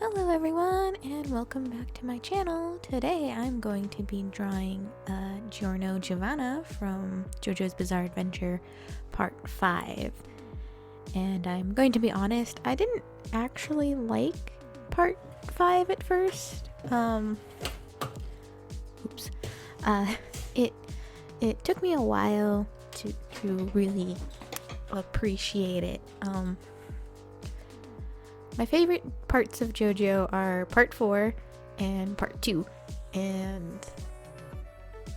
Hello everyone and welcome back to my channel. Today I'm going to be drawing Giorno Giovanna from Jojo's Bizarre Adventure Part 5. And I'm going to be honest, I didn't actually like Part 5 at first. It took me a while to really appreciate it. My favorite parts of JoJo are Part 4 and Part 2, and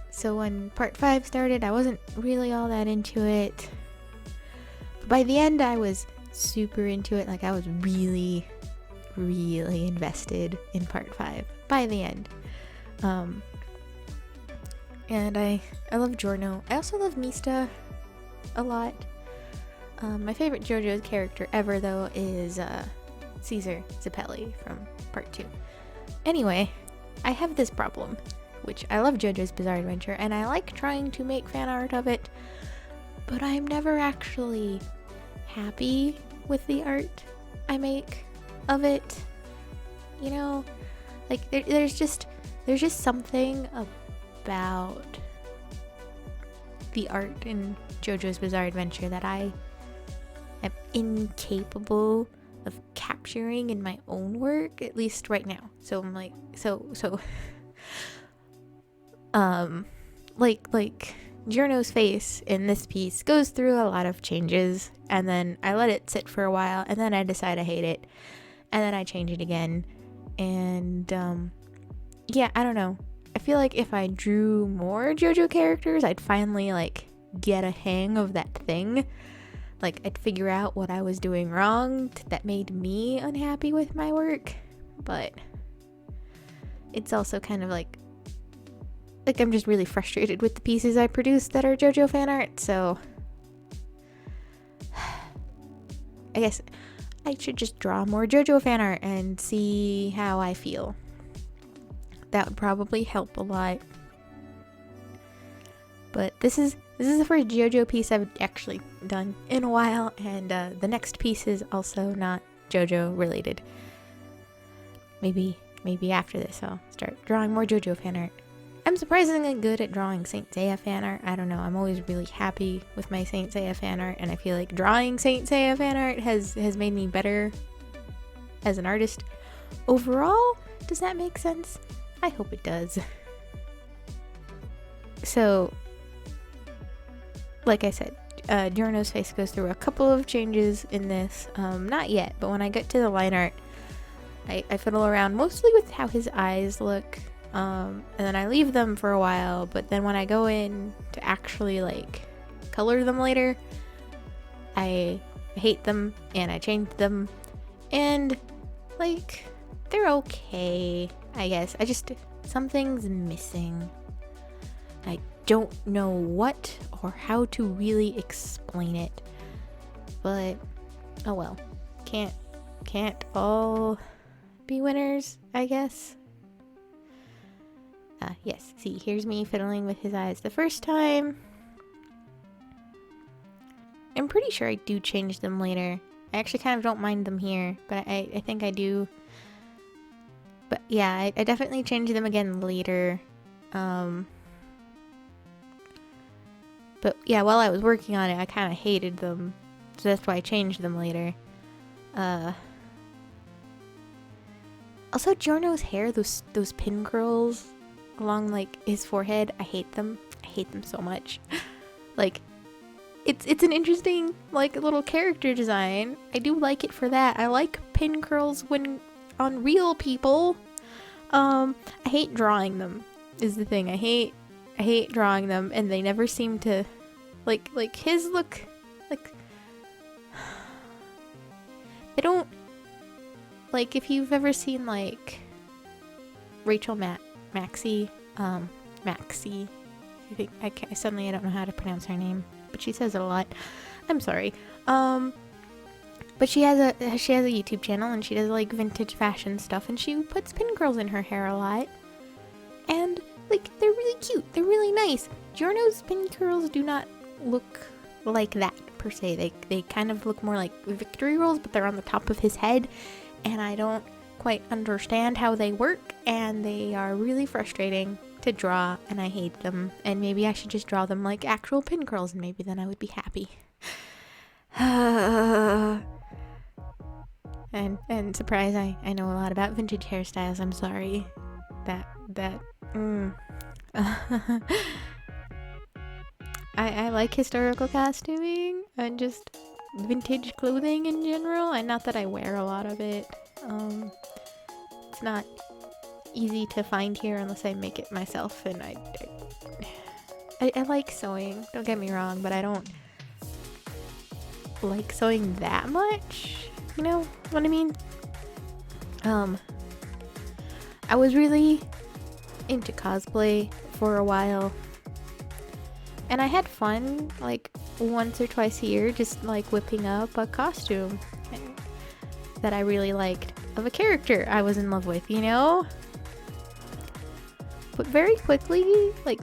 so when Part 5 started, I wasn't really all that into it. But by the end, I was super into it. Like, I was really, really invested in Part 5 by the end. And I love Giorno. I also love Mista a lot. My favorite JoJo character ever, though, is Caesar Zappelli from Part 2. Anyway, I have this problem, which I love JoJo's Bizarre Adventure, and I like trying to make fan art of it, but I'm never actually happy with the art I make of it. You know, like there's just something about the art in JoJo's Bizarre Adventure that I am incapable of capturing in my own work, at least right now. So I'm like, like Giorno's face in this piece goes through a lot of changes, and then I let it sit for a while, and then I decide I hate it, and then I change it again, and yeah, I don't know. I feel like if I drew more JoJo characters, I'd finally like get a hang of that thing. Like, I'd figure out what I was doing wrong that made me unhappy with my work, but it's also kind of like I'm just really frustrated with the pieces I produce that are JoJo fan art, so I guess I should just draw more JoJo fan art and see how I feel. That would probably help a lot. But this is the first JoJo piece I've actually done in a while, and the next piece is also not JoJo related. Maybe after this I'll start drawing more JoJo fan art. I'm surprisingly good at drawing Saint Seiya fan art. I don't know, I'm always really happy with my Saint Seiya fan art, and I feel like drawing Saint Seiya fan art has made me better as an artist overall. Does that make sense? I hope it does. So, like I said, Giorno's face goes through a couple of changes in this. Not yet, but when I get to the line art, I fiddle around mostly with how his eyes look, and then I leave them for a while, but then when I go in to actually like color them later, I hate them and I change them, and like they're okay, I guess. Something's missing. I don't know what or how to really explain it, but oh well. Can't all be winners, I guess. Yes, see, here's me fiddling with his eyes the first time. I'm pretty sure I do change them later. I actually kind of don't mind them here, but I think I do. But yeah, I definitely change them again later. But yeah, while I was working on it, I kind of hated them, so that's why I changed them later. Also, Giorno's hair, those pin curls along like his forehead, I hate them. I hate them so much. Like, it's an interesting like little character design. I do like it for that. I like pin curls when on real people. I hate drawing them is the thing. I hate drawing them, and they never seem to like his look like they don't, like, if you've ever seen like Rachel Maxey, Maxey, I think I don't know how to pronounce her name, but she says it a lot. I'm sorry. But she has a YouTube channel, and she does like vintage fashion stuff, and she puts pin curls in her hair a lot. And like, they're really cute. They're really nice. Giorno's pin curls do not look like that per se. They kind of look more like victory rolls, but they're on the top of his head, and I don't quite understand how they work, and they are really frustrating to draw, and I hate them. And maybe I should just draw them like actual pin curls, and maybe then I would be happy. And surprise, I know a lot about vintage hairstyles. I'm sorry. I like historical costuming and just vintage clothing in general, and not that I wear a lot of it. It's not easy to find here unless I make it myself, and I like sewing, don't get me wrong, but I don't like sewing that much, you know what I mean? I was really into cosplay for a while, and I had fun like once or twice a year just like whipping up a costume that I really liked of a character I was in love with, you know? But very quickly, like,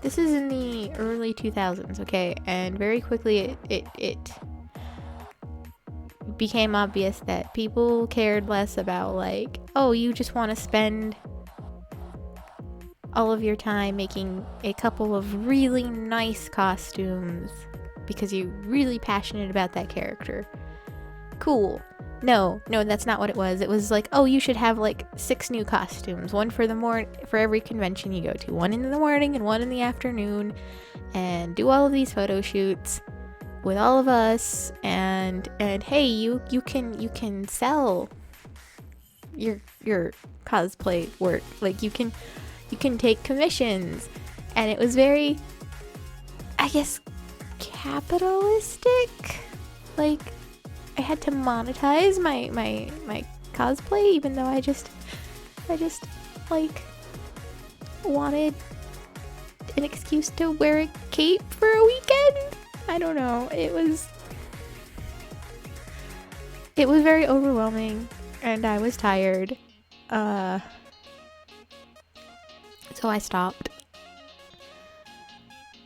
this is in the early 2000s, okay? And very quickly it became obvious that people cared less about like, oh, you just want to spend all of your time making a couple of really nice costumes because you're really passionate about that character. Cool. No, that's not what it was. It was like, oh, you should have like 6 new costumes, one for for every convention you go to, one in the morning and one in the afternoon, and do all of these photo shoots with all of us, and hey, you can sell your cosplay work, like you can take commissions. And it was very, I guess, capitalistic. Like, I had to monetize my cosplay, even though I just like wanted an excuse to wear a cape for a weekend. I don't know. It was very overwhelming, and I was tired. So I stopped.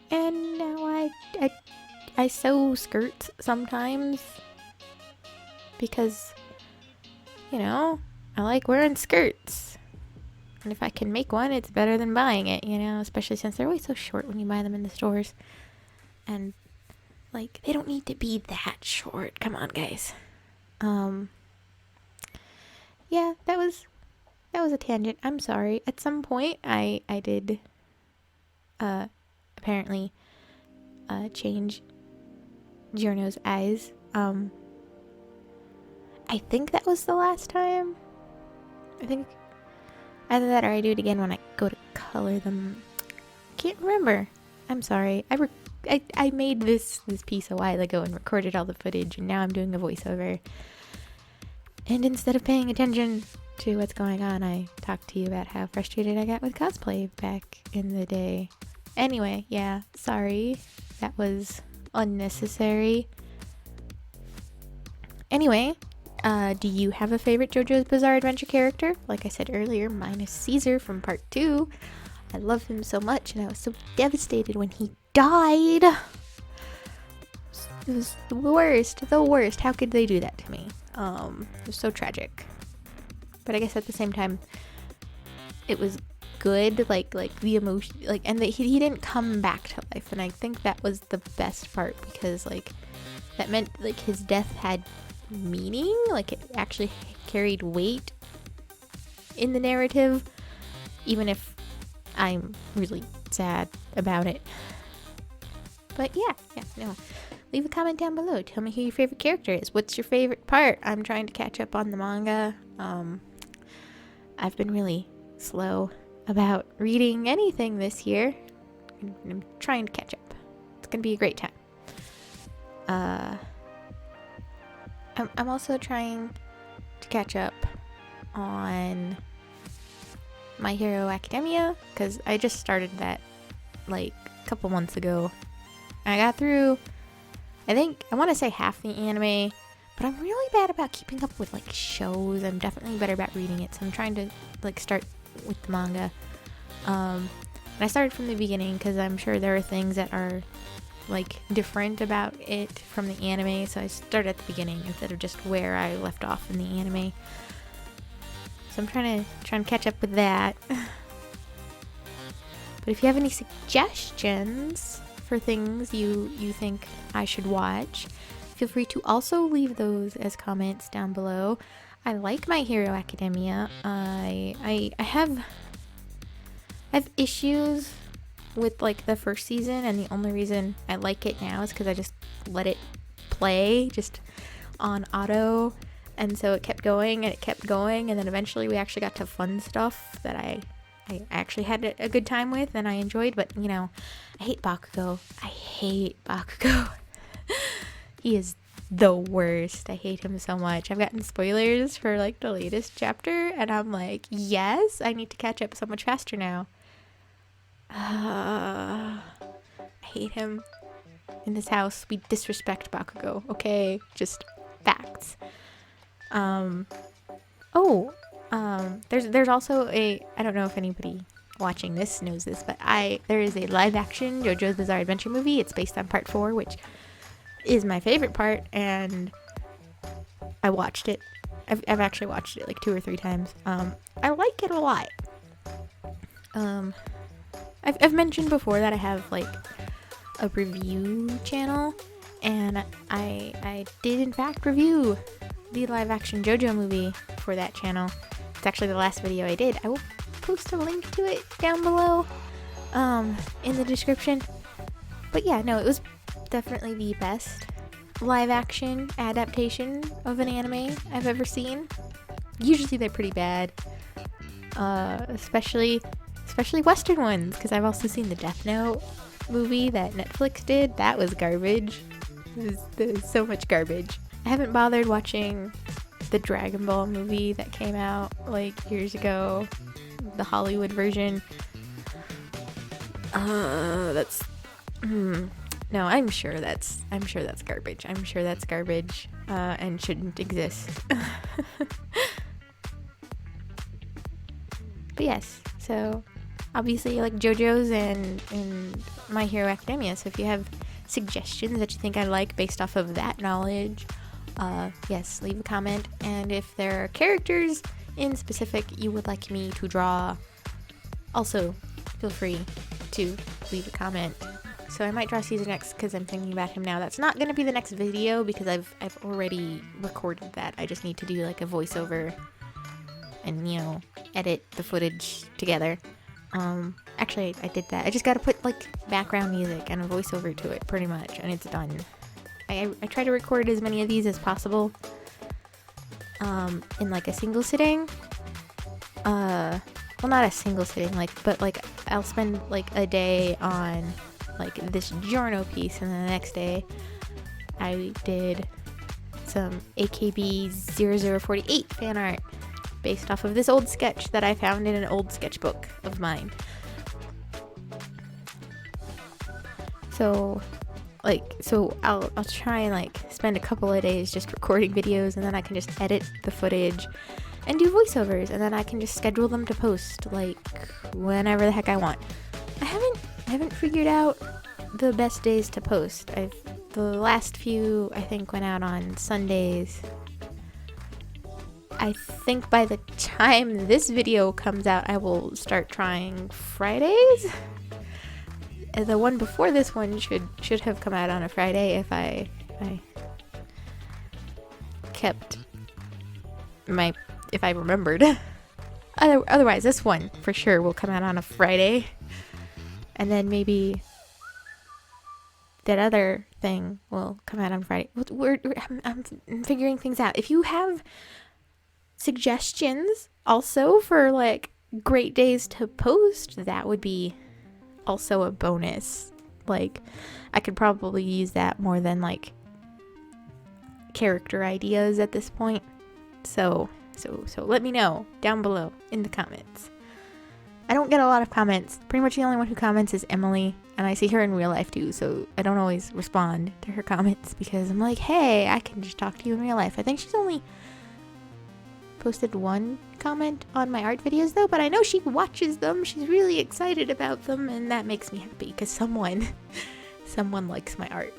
And now I sew skirts sometimes because, you know, I like wearing skirts. And if I can make one, it's better than buying it, you know, especially since they're always so short when you buy them in the stores. And like, they don't need to be that short. Come on, guys. Yeah, that was a tangent. I'm sorry. At some point, I did, apparently, change Giorno's eyes. I think that was the last time. I think either that or I do it again when I go to color them. Can't remember. I'm sorry. I made this piece a while ago and recorded all the footage, and now I'm doing a voiceover. And instead of paying attention to what's going on, I talked to you about how frustrated I got with cosplay back in the day. Anyway, yeah, sorry. That was unnecessary. Anyway, do you have a favorite JoJo's Bizarre Adventure character? Like I said earlier, mine is Caesar from part 2. I love him so much, and I was so devastated when he died. It was the worst. How could they do that to me? It was so tragic. But I guess at the same time, it was good, like the emotion, like, and he didn't come back to life, and I think that was the best part, because like that meant like his death had meaning, like it actually carried weight in the narrative, even if I'm really sad about it. But yeah, no. Leave a comment down below. Tell me who your favorite character is. What's your favorite part? I'm trying to catch up on the manga. I've been really slow about reading anything this year. I'm trying to catch up. It's gonna be a great time. I'm also trying to catch up on My Hero Academia, because I just started that like a couple months ago. I got through, I think, I want to say half the anime, but I'm really bad about keeping up with like shows. I'm definitely better about reading it, so I'm trying to like start with the manga. And I started from the beginning because I'm sure there are things that are like different about it from the anime, so I started at the beginning instead of just where I left off in the anime. So I'm trying to catch up with that. But if you have any suggestions for things you think I should watch, feel free to also leave those as comments down below. I like My Hero Academia. I have issues with like the first season, and the only reason I like it now is because I just let it play just on auto, and so it kept going and it kept going, and then eventually we actually got to fun stuff that I actually had a good time with and I enjoyed. But you know, I hate Bakugo. He is the worst. I hate him so much. I've gotten spoilers for like the latest chapter, and I'm like, yes, I need to catch up so much faster now. I hate him. In this house, we disrespect Bakugo. Okay, just facts. There's also I don't know if anybody watching this knows this, but there is a live action JoJo's Bizarre Adventure movie. It's based on part 4, which is my favorite part, and I watched it. I've actually watched it like 2 or 3 times. I like it a lot. I've mentioned before that I have like a review channel, and I did in fact review the live action JoJo movie for that channel. It's actually the last video I did. I will post a link to it down below in the description. But yeah, no, it was definitely the best live action adaptation of an anime I've ever seen. Usually they're pretty bad, especially Western ones, because I've also seen the Death Note movie that Netflix did. That was garbage. There was so much garbage. I haven't bothered watching the Dragon Ball movie that came out like years ago, the Hollywood version. No, I'm sure that's garbage. I'm sure that's garbage and shouldn't exist. But yes, so obviously you like JoJo's and My Hero Academia. So if you have suggestions that you think I like based off of that knowledge, yes, leave a comment. And if there are characters in specific you would like me to draw, also feel free to leave a comment. So I might draw Caesar next because I'm thinking about him now. That's not going to be the next video because I've already recorded that. I just need to do like a voiceover and, you know, edit the footage together. Actually, I did that. I just got to put like background music and a voiceover to it pretty much, and it's done. I try to record as many of these as possible in like a single sitting. Well, not a single sitting, but I'll spend like a day on like this Giorno piece, and then the next day I did some AKB 0048 fan art based off of this old sketch that I found in an old sketchbook of mine. So I'll try and like spend a couple of days just recording videos, and then I can just edit the footage and do voiceovers, and then I can just schedule them to post like whenever the heck I want. I haven't figured out the best days to post. The last few I think went out on Sundays. I think by the time this video comes out, I will start trying Fridays. The one before this one should have come out on a Friday if I remembered. Otherwise, this one for sure will come out on a Friday, and then maybe that other thing will come out on Friday. I'm figuring things out. If you have suggestions also for like great days to post, that would be also a bonus. Like I could probably use that more than like character ideas at this point. So let me know down below in the comments. I don't get a lot of comments. Pretty much the only one who comments is Emily, and I see her in real life too, so I don't always respond to her comments because I'm like, hey, I can just talk to you in real life. I think she's only posted one comment on my art videos though, but I know she watches them. She's really excited about them, and that makes me happy because someone likes my art.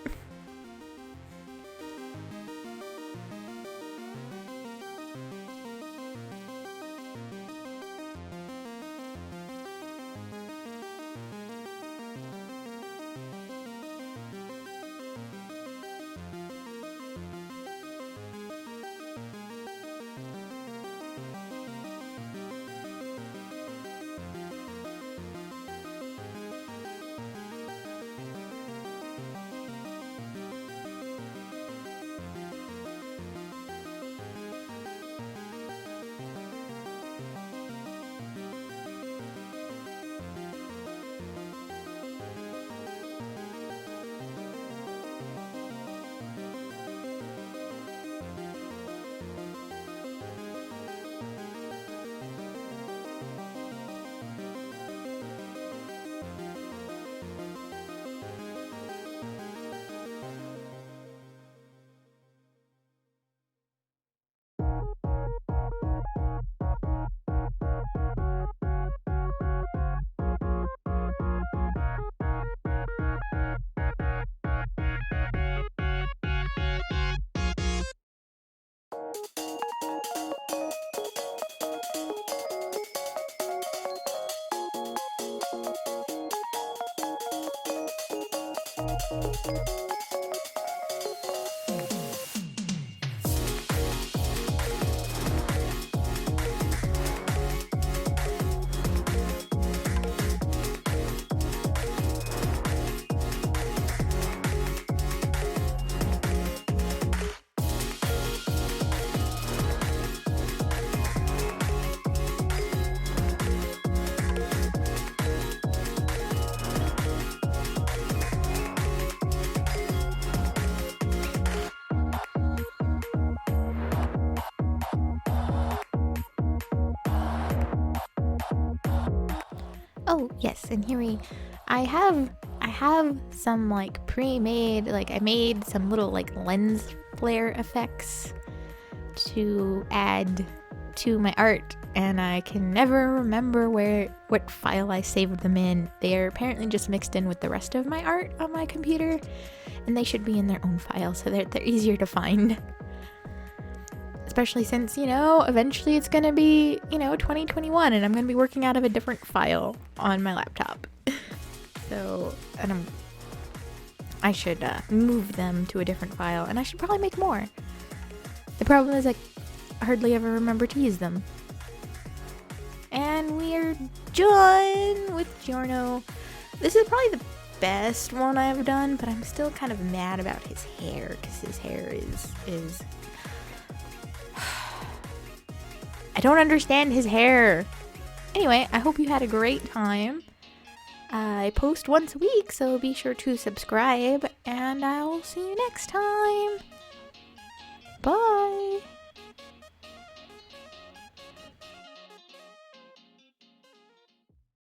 Oh, yes, and I have some like pre-made, like I made some little like lens flare effects to add to my art, and I can never remember what file I saved them in. They are apparently just mixed in with the rest of my art on my computer, and they should be in their own file so they're easier to find. Especially since, eventually it's gonna be, 2021 and I'm gonna be working out of a different file on my laptop. So, I should move them to a different file, and I should probably make more. The problem is I hardly ever remember to use them. And we're done with Giorno. This is probably the best one I've done, but I'm still kind of mad about his hair, because his hair is I don't understand his hair. Anyway, I hope you had a great time. I post once a week, so be sure to subscribe, and I'll see you next time. Bye!